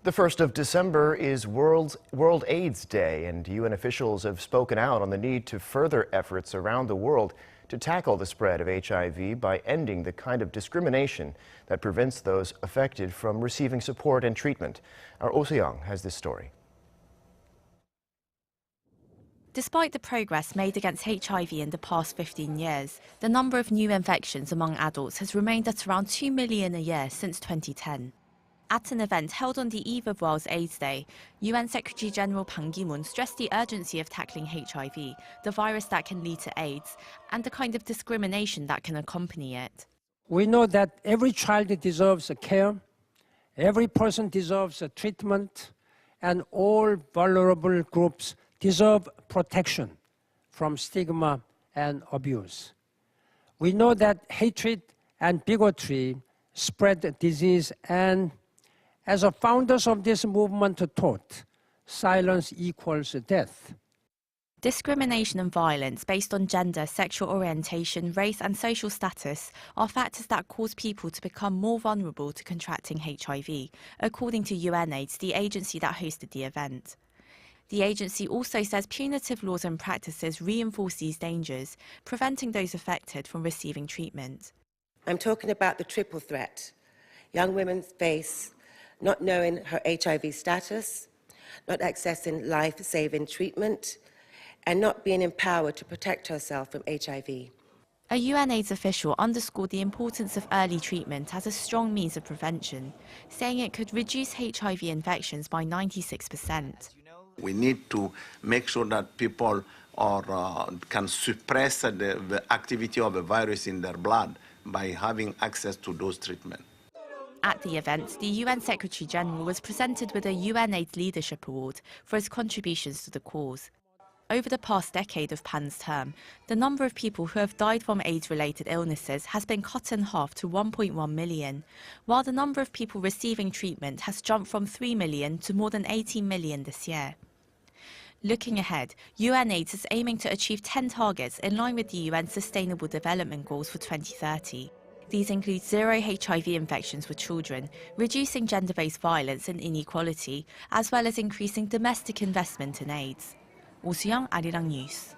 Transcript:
The 1st of December is World AIDS Day, and UN officials have spoken out on the need to further efforts around the world to tackle the spread of HIV by ending the kind of discrimination that prevents those affected from receiving support and treatment. Our Soo-young has this story. Despite the progress made against HIV in the past 15 years, the number of new infections among adults has remained at around 2 million a year since 2010. At an event held on the eve of World AIDS Day, UN Secretary-General Ban Ki-moon stressed the urgency of tackling HIV, the virus that can lead to AIDS, and the kind of discrimination that can accompany it. We know that every child deserves care, every person deserves a treatment, and all vulnerable groups deserve protection from stigma and abuse. We know that hatred and bigotry spread disease, and as the founders of this movement taught, silence equals death. Discrimination and violence based on gender, sexual orientation, race and social status are factors that cause people to become more vulnerable to contracting HIV, according to UNAIDS, the agency that hosted the event. The agency also says punitive laws and practices reinforce these dangers, preventing those affected from receiving treatment. I'm talking about the triple threat. Young women face not knowing her HIV status, not accessing life-saving treatment, and not being empowered to protect herself from HIV. A UNAIDS official underscored the importance of early treatment as a strong means of prevention, saying it could reduce HIV infections by 96%. We need to make sure that people can suppress the activity of the virus in their blood by having access to those treatments. At the event, the UN Secretary-General was presented with a UNAIDS Leadership Award for his contributions to the cause. Over the past decade of Ban's term, the number of people who have died from AIDS-related illnesses has been cut in half to 1.1 million, while the number of people receiving treatment has jumped from 3 million to more than 18 million this year. Looking ahead, UNAIDS is aiming to achieve 10 targets in line with the UN Sustainable Development Goals for 2030. These include zero HIV infections for children, reducing gender-based violence and inequality, as well as increasing domestic investment in AIDS. Soo-young, Arirang News.